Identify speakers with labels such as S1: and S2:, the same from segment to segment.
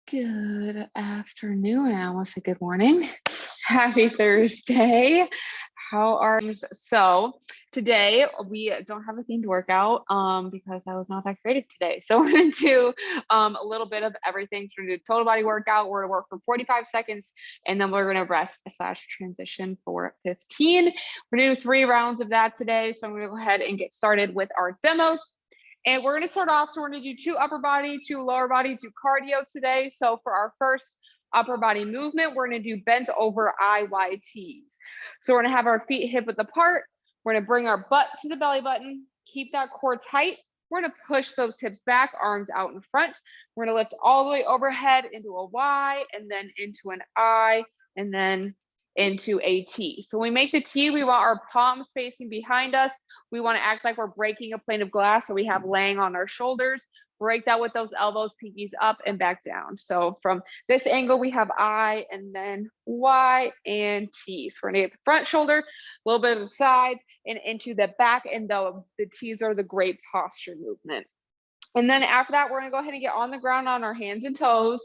S1: Good afternoon. I almost said good morning. Happy Thursday. How are you? So today we don't have a themed workout because I was not that creative today. So we're gonna do a little bit of everything. So we're gonna do a total body workout. We're gonna work for 45 seconds and then we're gonna rest / transition for 15. We're gonna do 3 rounds of that today. So I'm gonna go ahead and get started with our demos. And we're going to start off. So we're going to do 2 upper body, 2 lower body, 2 cardio today. So for our first upper body movement, we're going to do bent over IYTs. So we're going to have our feet hip width apart. We're going to bring our butt to the belly button, keep that core tight. We're going to push those hips back, arms out in front. We're going to lift all the way overhead into a Y and then into an I and then into a T. So when we make the T, we want our palms facing behind us. We want to act like we're breaking a plane of glass. So we have laying on our shoulders, break that with those elbows, pinkies up and back down. So from this angle, we have I and then Y and T. So we're going to get the front shoulder, a little bit of the sides and into the back. And the T's are the great posture movement. And then after that, we're going to go ahead and get on the ground on our hands and toes.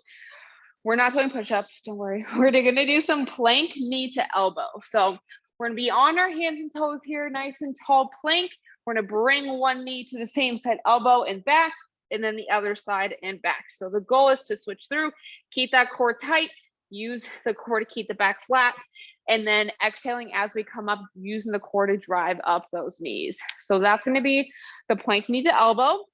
S1: We're not doing push-ups, don't worry. We're gonna do some plank knee to elbow. So we're gonna be on our hands and toes here, nice and tall plank. We're gonna bring one knee to the same side, elbow and back, and then the other side and back. So the goal is to switch through, keep that core tight, use the core to keep the back flat, and then exhaling as we come up, using the core to drive up those knees. So that's gonna be the plank knee to elbow.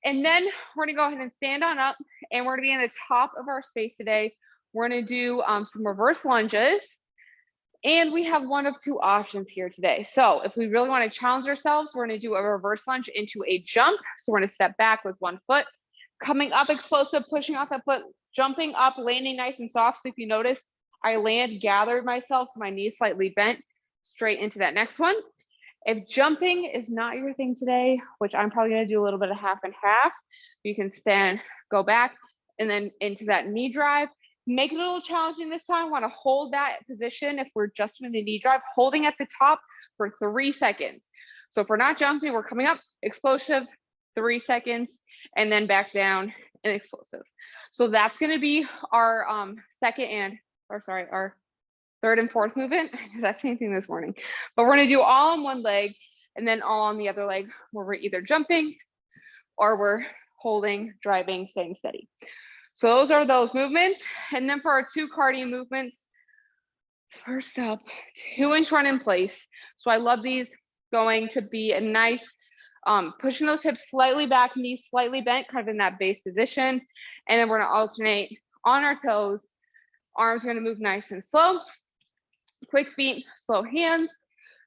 S1: And then we're gonna go ahead and stand on up and we're gonna be in the top of our space today. We're gonna do some reverse lunges. And we have one of 2 options here today. So if we really wanna challenge ourselves, we're gonna do a reverse lunge into a jump. So we're gonna step back with one foot, coming up explosive, pushing off that foot, jumping up, landing nice and soft. So if you notice, I land, gathered myself, so my knees slightly bent, straight into that next one. If jumping is not your thing today, which I'm probably gonna do a little bit of half and half, you can stand, go back, and then into that knee drive. Make it a little challenging this time. Wanna hold that position if we're just doing the knee drive, holding at the top for 3 seconds. So if we're not jumping, we're coming up, explosive, 3 seconds, and then back down and explosive. So that's gonna be our our 3rd and 4th movement. That's the same thing this morning. But we're gonna do all on one leg and then all on the other leg where we're either jumping or we're holding, driving, staying steady. So those are those movements. And then for our 2 cardio movements, first up, 2-inch run in place. So I love these, going to be a nice, pushing those hips slightly back, knees slightly bent, kind of in that base position. And then we're gonna alternate on our toes. Arms are gonna move nice and slow. Quick feet, slow hands.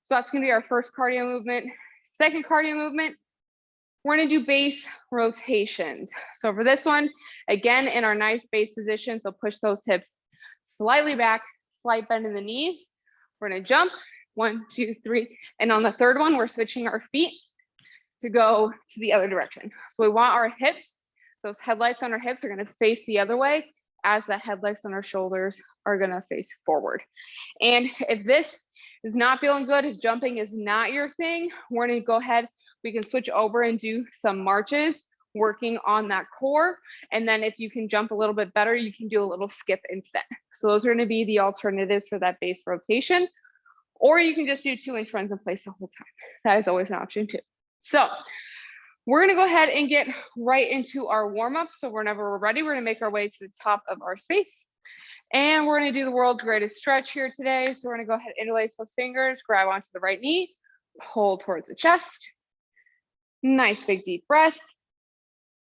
S1: So that's gonna be our first cardio movement. Second cardio movement, we're gonna do base rotations. So for this one, again, in our nice base position, so push those hips slightly back, slight bend in the knees. We're gonna jump, 1, 2, 3. And on the third one, we're switching our feet to go to the other direction. So we want our hips, those headlights on our hips are gonna face the other way, as the headlights on our shoulders are gonna face forward. And if this is not feeling good, if jumping is not your thing, we're gonna go ahead, we can switch over and do some marches, working on that core. And then if you can jump a little bit better, you can do a little skip instead. So those are gonna be the alternatives for that base rotation. Or you can just do 2-inch runs in place the whole time. That is always an option too. So we're gonna go ahead and get right into our warm-up. So whenever we're ready, we're gonna make our way to the top of our space. And we're gonna do the world's greatest stretch here today. So we're gonna go ahead and interlace those fingers, grab onto the right knee, pull towards the chest. Nice big deep breath.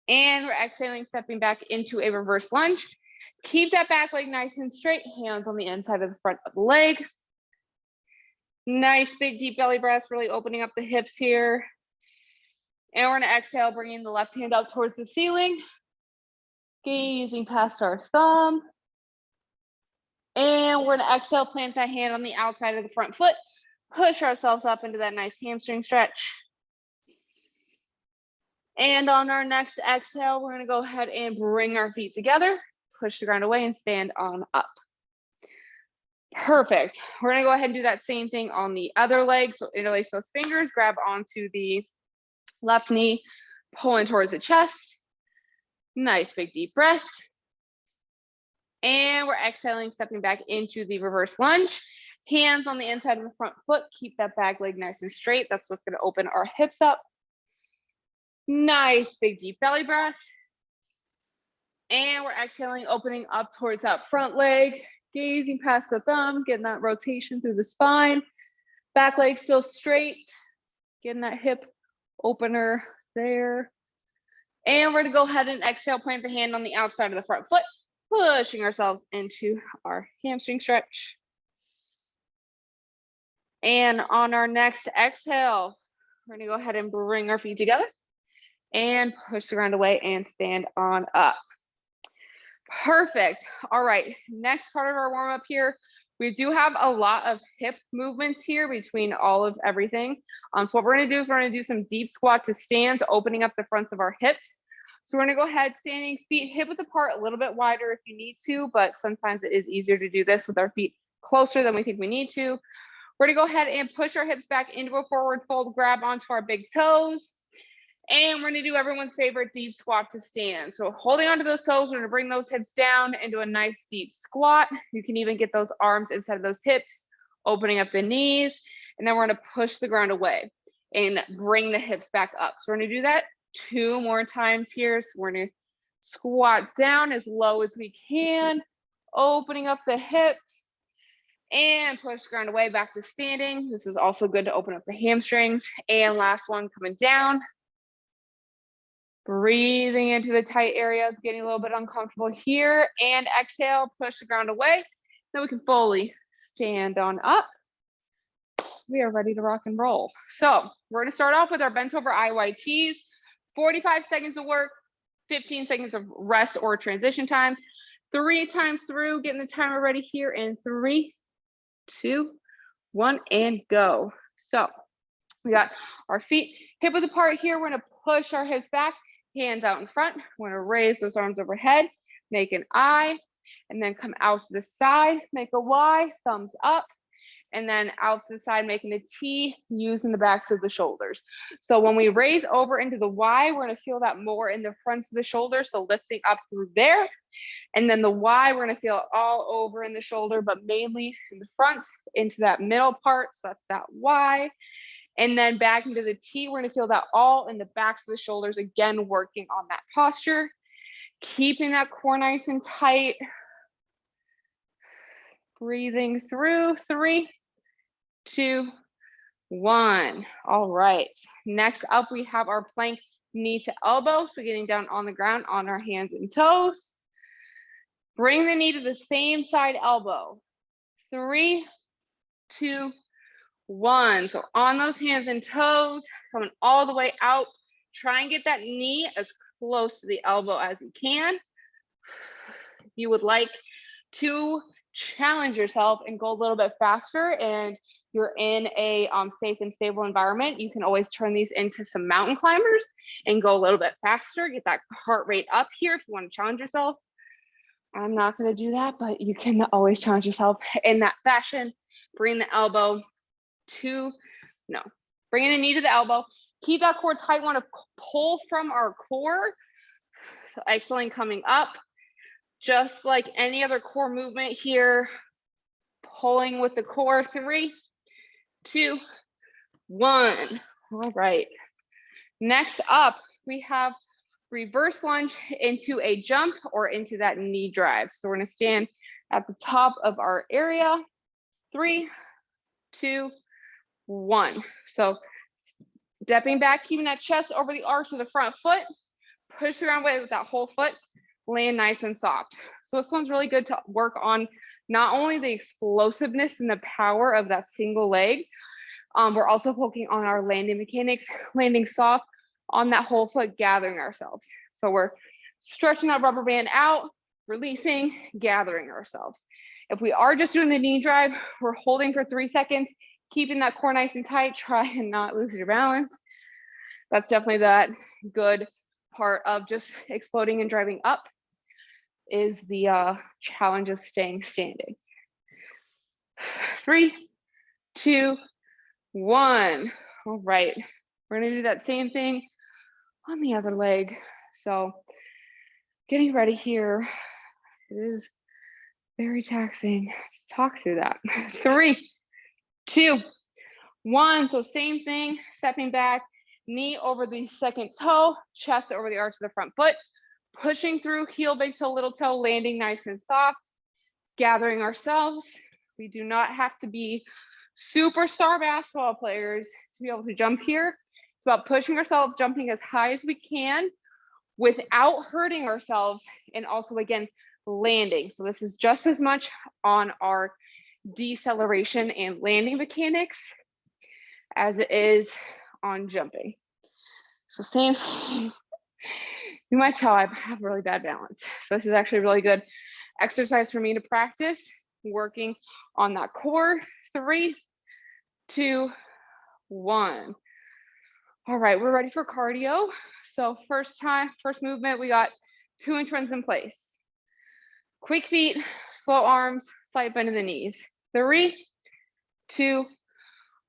S1: And we're exhaling, stepping back into a reverse lunge. Keep that back leg nice and straight, hands on the inside of the front of the leg. Nice big deep belly breath, really opening up the hips here. And we're gonna exhale, bringing the left hand up towards the ceiling, gazing past our thumb. And we're gonna exhale, plant that hand on the outside of the front foot, push ourselves up into that nice hamstring stretch. And on our next exhale, we're gonna go ahead and bring our feet together, push the ground away and stand on up. Perfect. We're gonna go ahead and do that same thing on the other leg. So interlace those fingers, grab onto the left knee, pulling towards the chest. Nice big deep breath. And we're exhaling, stepping back into the reverse lunge. Hands on the inside of the front foot. Keep that back leg nice and straight. That's what's going to open our hips up. Nice, big, deep belly breath. And we're exhaling, opening up towards that front leg, gazing past the thumb, getting that rotation through the spine. Back leg still straight, getting that hip opener there. And we're gonna go ahead and exhale, plant the hand on the outside of the front foot, pushing ourselves into our hamstring stretch. And on our next exhale, we're gonna go ahead and bring our feet together and push the ground away and stand on up. Perfect. All right, next part of our warm up here. We do have a lot of hip movements here between all of everything. So what we're gonna do is we're gonna do some deep squat to stands, opening up the fronts of our hips. So we're gonna go ahead, standing, feet hip width apart, a little bit wider if you need to, but sometimes it is easier to do this with our feet closer than we think we need to. We're gonna go ahead and push our hips back into a forward fold, grab onto our big toes. And we're gonna do everyone's favorite deep squat to stand. So holding onto those toes, we're gonna bring those hips down into a nice deep squat. You can even get those arms inside of those hips, opening up the knees. And then we're gonna push the ground away and bring the hips back up. So we're gonna do that 2 more times here. So we're gonna squat down as low as we can, opening up the hips and push the ground away back to standing. This is also good to open up the hamstrings. And last one, coming down. Breathing into the tight areas, getting a little bit uncomfortable here, and exhale, push the ground away. Then we can fully stand on up. We are ready to rock and roll. So we're gonna start off with our bent over IYTs, 45 seconds of work, 15 seconds of rest or transition time. 3 times through, getting the timer ready here in 3, 2, 1, and go. So we got our feet hip width apart here. We're gonna push our hips back. Hands out in front. We're gonna raise those arms overhead, make an I, and then come out to the side, make a Y, thumbs up, and then out to the side, making a T, using the backs of the shoulders. So when we raise over into the Y, we're gonna feel that more in the fronts of the shoulders, so lifting up through there. And then the Y, we're gonna feel it all over in the shoulder, but mainly in the front, into that middle part, so that's that Y. And then back into the T, we're gonna feel that all in the backs of the shoulders, again, working on that posture, keeping that core nice and tight. Breathing through, 3, 2, 1. All right, next up, we have our plank knee to elbow. So getting down on the ground on our hands and toes. Bring the knee to the same side elbow. 3, 2, 1. So on those hands and toes, coming all the way out. Try and get that knee as close to the elbow as you can. If you would like to challenge yourself and go a little bit faster and you're in a safe and stable environment, you can always turn these into some mountain climbers and go a little bit faster, get that heart rate up here if you want to challenge yourself. I'm not going to do that, but you can always challenge yourself in that fashion. Bring the elbow bringing the knee to the elbow. Keep that core tight. Want to pull from our core. So exhaling, coming up. Just like any other core movement here, pulling with the core. 3, 2, 1. All right. Next up, we have reverse lunge into a jump or into that knee drive. So we're going to stand at the top of our area. 3, 2, 1. So stepping back, keeping that chest over the arch of the front foot. Push around with that whole foot. Land nice and soft. So this one's really good to work on not only the explosiveness and the power of that single leg, we're also focusing on our landing mechanics, landing soft on that whole foot, gathering ourselves. So we're stretching that rubber band out, releasing, gathering ourselves. If we are just doing the knee drive, we're holding for 3 seconds, keeping that core nice and tight. Try and not lose your balance. That's definitely that good part of just exploding and driving up, is the challenge of staying standing. 3, 2, 1. All right, we're gonna do that same thing on the other leg. So getting ready here. It is Very taxing to talk through that. 3, 2, 1. So same thing, stepping back, knee over the second toe, chest over the arch of the front foot, pushing through, heel, big toe, little toe, landing nice and soft, gathering ourselves. We do not have to be superstar basketball players to be able to jump here. It's about pushing ourselves, jumping as high as we can without hurting ourselves, and also, again, landing. So this is just as much on our deceleration and landing mechanics as it is on jumping. So same, you might tell I have really bad balance. So this is actually a really good exercise for me to practice, working on that core. 3, 2, 1. All right, we're ready for cardio. So first movement, we got 2-inch runs in place. Quick feet, slow arms, slight bend in the knees. 3, 2,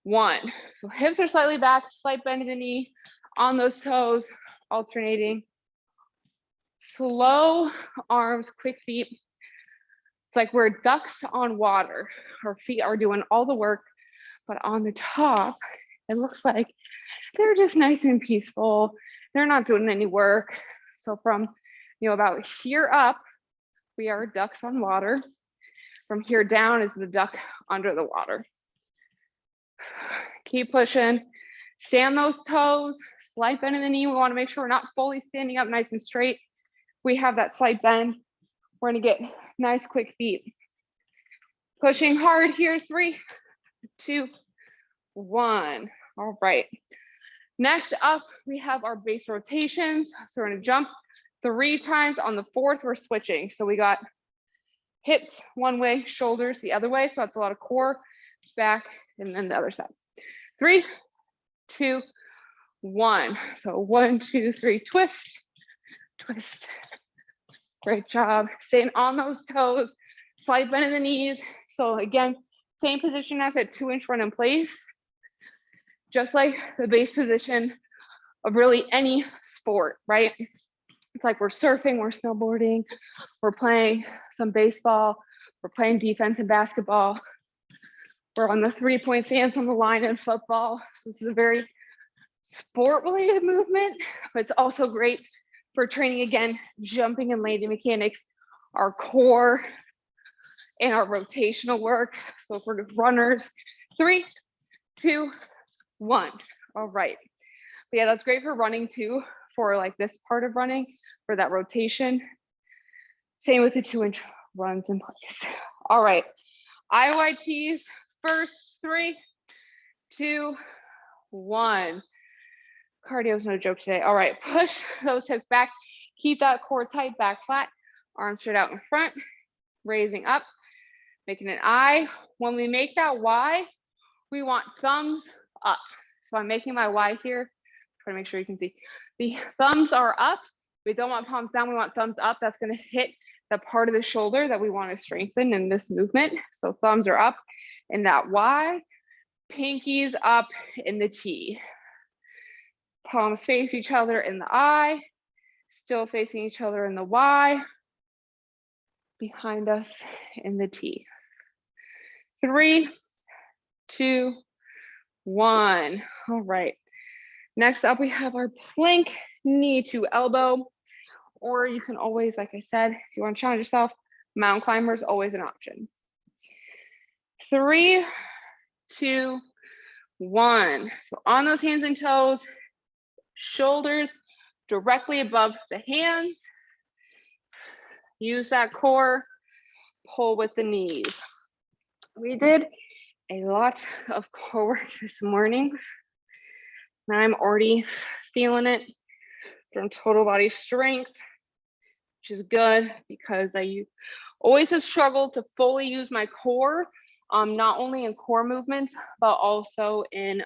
S1: 1. So hips are slightly back, slight bend in the knee, on those toes, alternating. Slow arms, quick feet. It's like we're ducks on water. Our feet are doing all the work, but on the top, it looks like they're just nice and peaceful. They're not doing any work. So from, about here up, we are ducks on water. From here down is the duck under the water. Keep pushing. Stay on those toes. Slight bend in the knee. We want to make sure we're not fully standing up nice and straight. If we have that slight bend, we're going to get nice quick feet. Pushing hard here. 3, 2, 1. All right. Next up, we have our base rotations. So we're going to jump 3 times. On the 4th, we're switching. So we got hips one way, shoulders the other way. So that's a lot of core, back, and then the other side. 3, 2, 1. So 1, 2, 3, twist, twist. Great job. Staying on those toes, slight bend in the knees. So again, same position as a 2-inch run in place. Just like the base position of really any sport, right? It's like we're surfing, we're snowboarding, we're playing some baseball, we're playing defense in basketball, we're on the 3-point stance on the line in football. So this is a very sport-related movement, but it's also great for training, again, jumping and landing mechanics, our core, and our rotational work. So if we're runners, 3, 2, 1. All right. But yeah, that's great for running too, for like this part of running, for that rotation. Same with the 2-inch runs in place. All right. IYTs first. 3, 2, 1. Cardio is no joke today. All right. Push those hips back. Keep that core tight, back flat. Arms straight out in front. Raising up. Making an I. When we make that Y, we want thumbs up. So I'm making my Y here. Try to make sure you can see. The thumbs are up. We don't want palms down. We want thumbs up. That's going to hit the part of the shoulder that we want to strengthen in this movement. So thumbs are up in that Y. Pinkies up in the T. Palms face each other in the I. Still facing each other in the Y. Behind us in the T. 3, 2, 1. All right. Next up, we have our plank, knee to elbow, or you can always, like I said, if you want to challenge yourself, mountain climber is always an option. 3, 2, 1. So on those hands and toes, shoulders directly above the hands. Use that core, pull with the knees. We did a lot of core work this morning. And I'm already feeling it from total body strength, which is good because I always have struggled to fully use my core, not only in core movements, but also in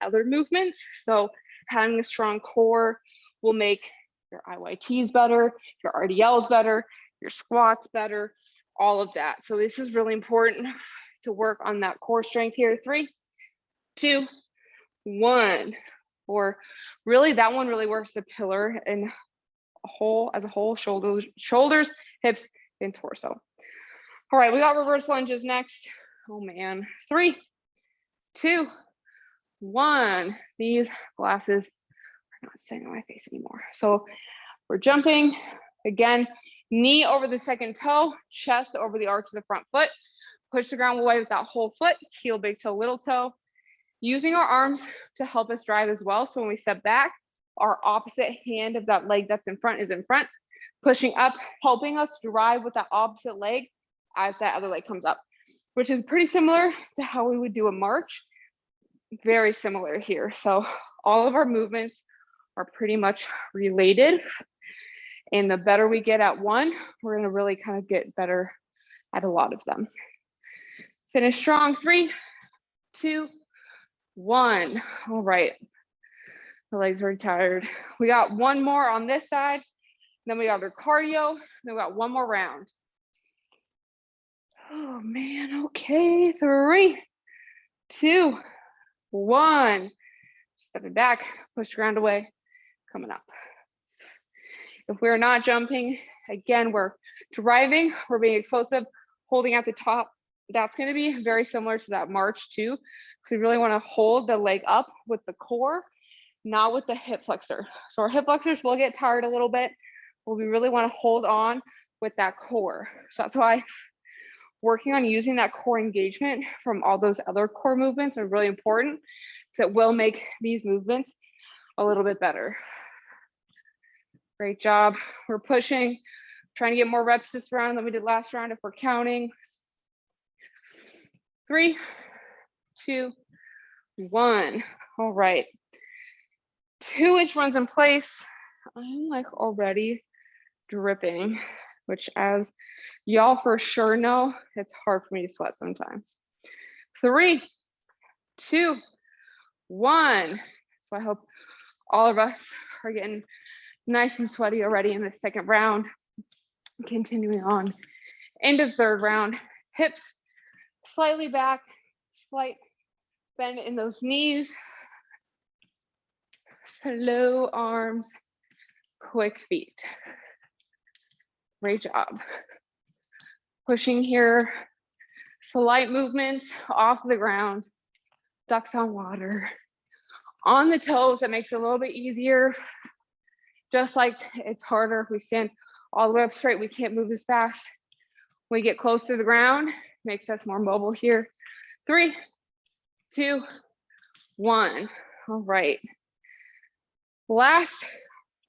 S1: other movements. So having a strong core will make your IYTs better, your RDLs better, your squats better, all of that. So this is really important to work on that core strength here. 3, 2, 1. Or really, that one really works the pillar and as a whole, shoulders, hips, and torso. All right, we got reverse lunges next. Oh man, 3, 2, 1. These glasses are not staying on my face anymore. So we're jumping again, knee over the second toe, chest over the arch of the front foot. Push the ground away with that whole foot, heel, big toe, little toe. Using our arms to help us drive as well. So when we step back, our opposite hand of that leg that's in front is in front, pushing up, helping us drive with that opposite leg as that other leg comes up, which is pretty similar to how we would do a march. Very similar here. So all of our movements are pretty much related. And the better we get at one, we're going to really kind of get better at a lot of them. Finish strong. 3, 2, 1. All right. The legs are tired. We got one more on this side. Then we got our cardio. Then we got one more round. Oh man. Okay. 3, 2, 1. Stepping back, push the ground away, coming up. If we're not jumping, again, we're driving, we're being explosive, holding at the top. That's going to be very similar to that march too, because we really want to hold the leg up with the core, not with the hip flexor. So our hip flexors will get tired a little bit, but we really want to hold on with that core. So that's why working on using that core engagement from all those other core movements are really important, because it will make these movements a little bit better. Great job. We're pushing, trying to get more reps this round than we did last round if we're counting. 3, 2, 1. All right. 2-inch runs in place. I'm like already dripping, which as y'all for sure know, it's hard for me to sweat sometimes. 3, 2, 1. So I hope all of us are getting nice and sweaty already in the second round. Continuing on into the third round. Hips slightly back, slight bend in those knees. Slow arms, quick feet. Great job. Pushing here, slight movements off the ground, ducks on water. On the toes, that makes it a little bit easier. Just like it's harder if we stand all the way up straight, we can't move as fast. When we get close to the ground, makes us more mobile here. 3, 2, 1. All right. Last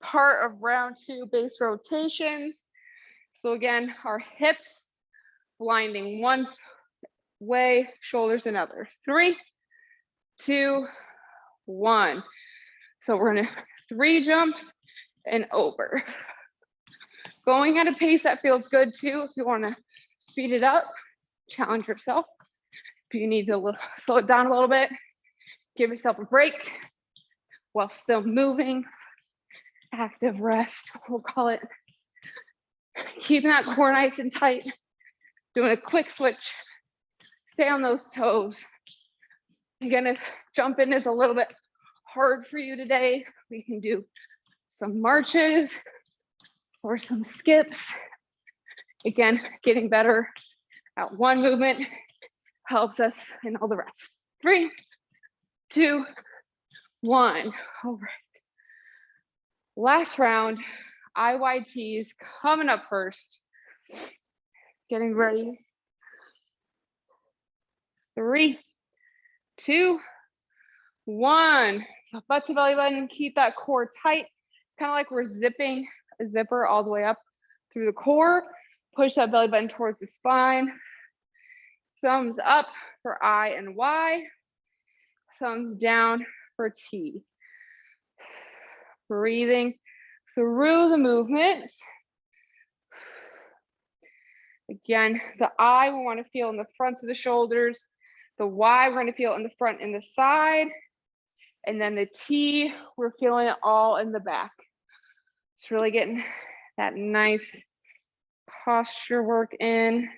S1: part of round 2, base rotations. So again, our hips blinding one way, shoulders another. 3, 2, 1. So we're gonna 3 jumps and over. Going at a pace that feels good too. If you want to speed it up, challenge yourself. If you need to slow it down a little bit, give yourself a break while still moving. Active rest, we'll call it. Keeping that core nice and tight. Doing a quick switch. Stay on those toes. Again, if jumping is a little bit hard for you today, we can do some marches or some skips. Again, getting better at one movement helps us in all the rest. 3, 2, 1. All right. Last round, IYTs coming up first. Getting ready. 3, 2, 1. So butt to belly button, keep that core tight. Kind of like we're zipping a zipper all the way up through the core. Push that belly button towards the spine. Thumbs up for I and Y. Thumbs down for T. Breathing through the movement. Again, the I we want to feel in the fronts of the shoulders. The Y we're going to feel in the front and the side. And then the T, we're feeling it all in the back. It's really getting that nice posture work in.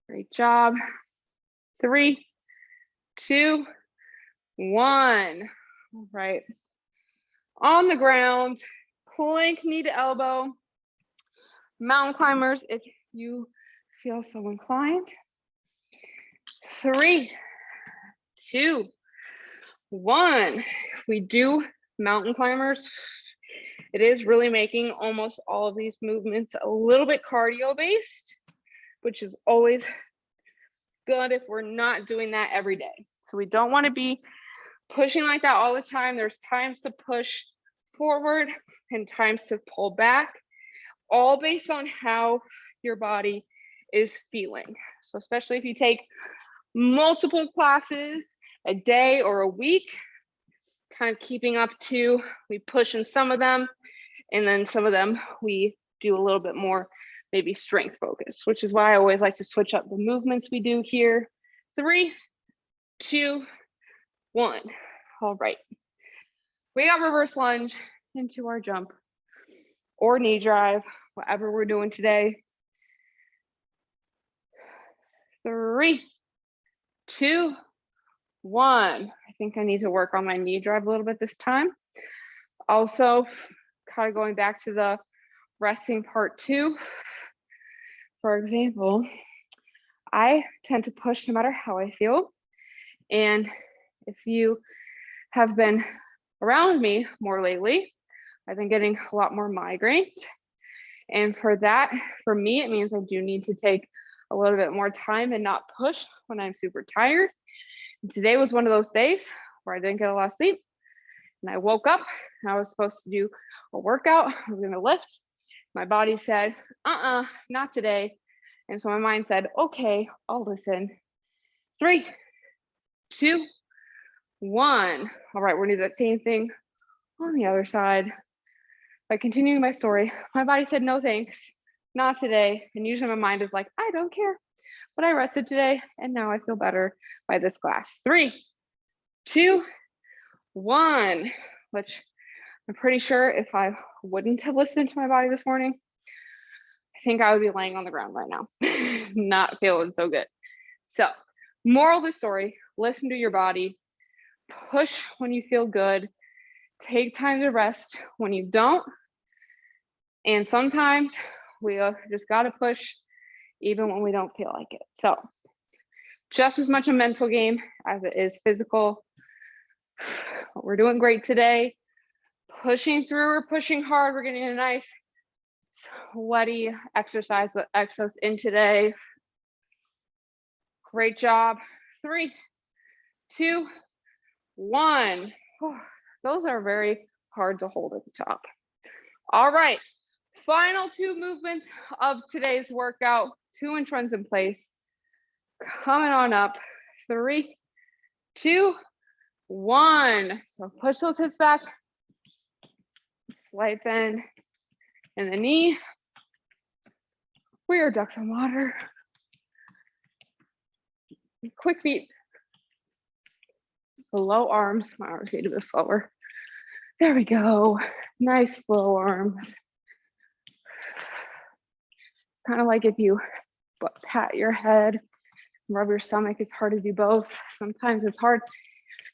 S1: Great job. 3, 2, 1. All right. On the ground, plank knee to elbow. Mountain climbers, if you feel so inclined. 3, 2, 1. We do mountain climbers. It is really making almost all of these movements a little bit cardio based, which is always good if we're not doing that every day. So we don't want to be pushing like that all the time. There's times to push forward and times to pull back, all based on how your body is feeling. So especially if you take multiple classes a day or a week, kind of keeping up to, we push in some of them, and then some of them we do a little bit more maybe strength focused, which is why I always like to switch up the movements we do here. 3, 2, 1. All right. We got reverse lunge into our jump or knee drive, whatever we're doing today. 3, 2, 1. I think I need to work on my knee drive a little bit this time. Also, kind of going back to the resting part 2. For example, I tend to push no matter how I feel. And if you have been around me more lately, I've been getting a lot more migraines. And for that, for me, it means I do need to take a little bit more time and not push when I'm super tired. And today was one of those days where I didn't get a lot of sleep. And I woke up and I was supposed to do a workout. I was going to lift. My body said, not today. And so my mind said, okay, I'll listen. 3, 2, 1. All right, we're gonna do that same thing on the other side. By continuing my story, my body said, no thanks, not today. And usually my mind is like, I don't care, but I rested today and now I feel better by this class. 3, 2, 1, which I'm pretty sure if I wouldn't have listened to my body this morning, I think I would be laying on the ground right now, not feeling so good. So, moral of the story, listen to your body, push when you feel good, take time to rest when you don't. And sometimes we just got to push even when we don't feel like it. So, just as much a mental game as it is physical. We're doing great today. Pushing through or pushing hard. We're getting a nice sweaty exercise with Exos in today. Great job. 3, 2, 1. Those are very hard to hold at the top. All right. Final 2 movements of today's workout. 2 inch runs in place. Coming on up. 3, 2, 1. So push those hips back. Slight bend in the knee. We are ducks in water. Quick feet. Slow arms. My arms need to go slower. There we go. Nice slow arms. Kind of like if you pat your head, rub your stomach. It's hard to do both. Sometimes it's hard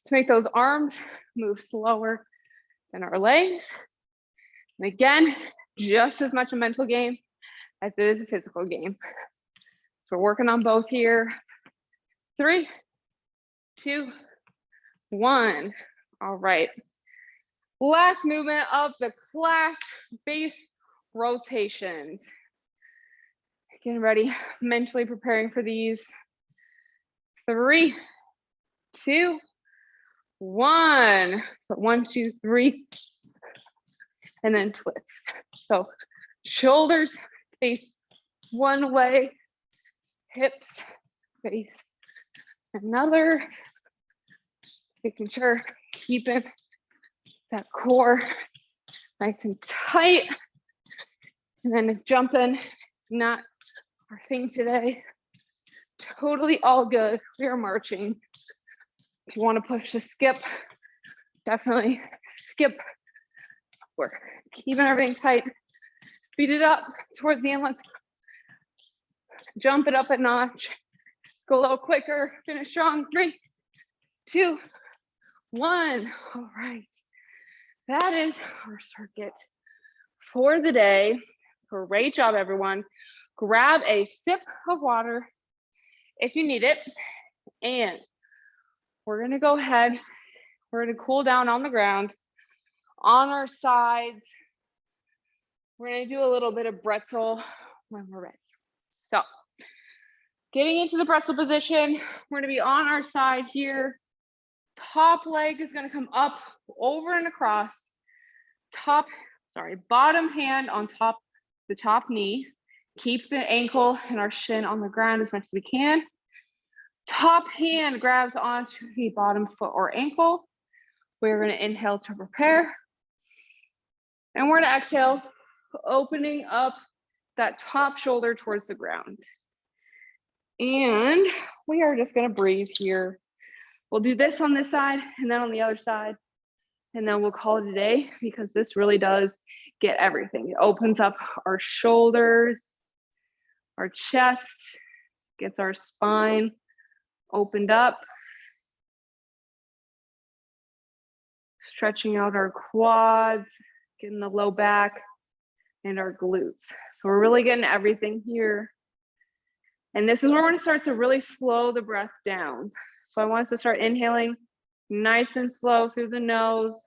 S1: to make those arms move slower than our legs. And again, just as much a mental game as it is a physical game. So we're working on both here. 3, 2, 1. All right. Last movement of the class, base rotations. Getting ready, mentally preparing for these. 3, 2, 1. So 1, 2, 3. And then twist. So shoulders face one way, hips face another. Making sure keeping that core nice and tight. And then jumping, it's not our thing today. Totally all good. We are marching. If you want to push the skip, definitely skip. We're keeping everything tight. Speed it up towards the end. Let's jump it up a notch. Go a little quicker. Finish strong. 3, 2, 1. All right. That is our circuit for the day. Great job, everyone. grab a sip of water if you need it. And we're gonna go ahead, we're gonna cool down on the ground, on our sides. We're gonna do a little bit of pretzel when we're ready. So getting into the pretzel position, we're gonna be on our side here. Top leg is gonna come up, over and across. Bottom hand on top, the top knee. Keep the ankle and our shin on the ground as much as we can. Top hand grabs onto the bottom foot or ankle. We're gonna inhale to prepare. And we're gonna exhale, opening up that top shoulder towards the ground. And we are just gonna breathe here. We'll do this on this side and then on the other side. And then we'll call it a day because this really does get everything. It opens up our shoulders, our chest, gets our spine opened up, stretching out our quads, getting the low back and our glutes. So we're really getting everything here. And this is where we're gonna start to really slow the breath down. So I want us to start inhaling nice and slow through the nose.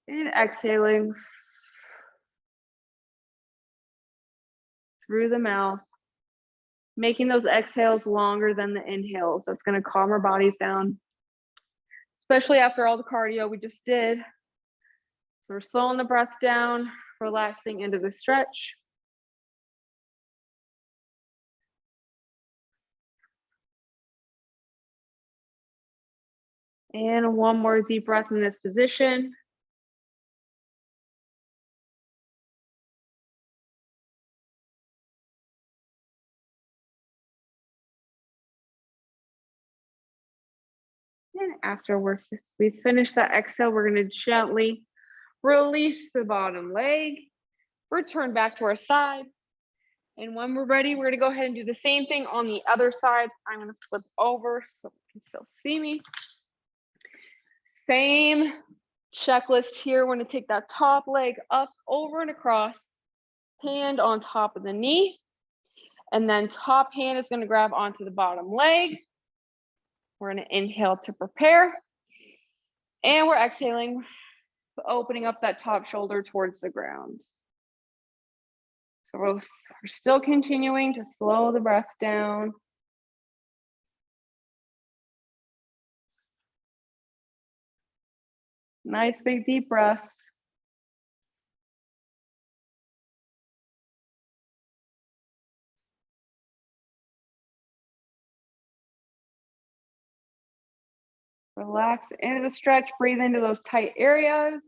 S1: And exhaling through the mouth. Making those exhales longer than the inhales. That's gonna calm our bodies down, especially after all the cardio we just did. So we're slowing the breath down, relaxing into the stretch. And one more deep breath in this position. And after we finish that exhale, we're gonna gently release the bottom leg, return back to our side. And when we're ready, we're gonna go ahead and do the same thing on the other side. I'm gonna flip over so you can still see me. Same checklist here. We're gonna take that top leg up, over and across, hand on top of the knee. And then top hand is gonna grab onto the bottom leg. We're gonna inhale to prepare. And we're exhaling, opening up that top shoulder towards the ground. So we're still continuing to slow the breath down. Nice big deep breaths. Relax into the stretch, breathe into those tight areas.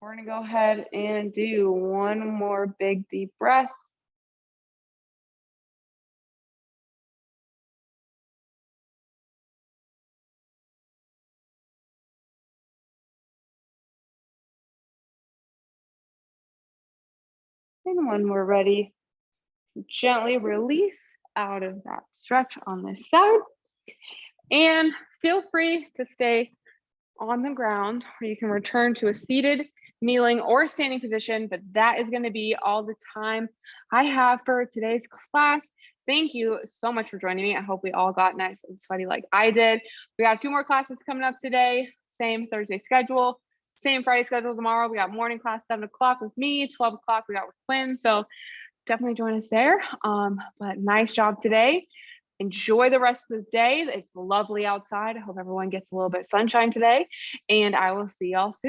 S1: We're gonna go ahead and do one more big deep breath. And when we're ready, gently release out of that stretch on this side. And feel free to stay on the ground, or you can return to a seated, kneeling, or standing position, but that is going to be all the time I have for today's class. Thank you so much for joining me. I hope we all got nice and sweaty like I did. We got a few more classes coming up today, same Thursday schedule, same Friday schedule tomorrow. We got morning class 7 o'clock with me, 12 o'clock we got with Quinn, so definitely join us there. But nice job today. Enjoy the rest of the day. It's lovely outside. I hope everyone gets a little bit of sunshine today, and I will see y'all soon.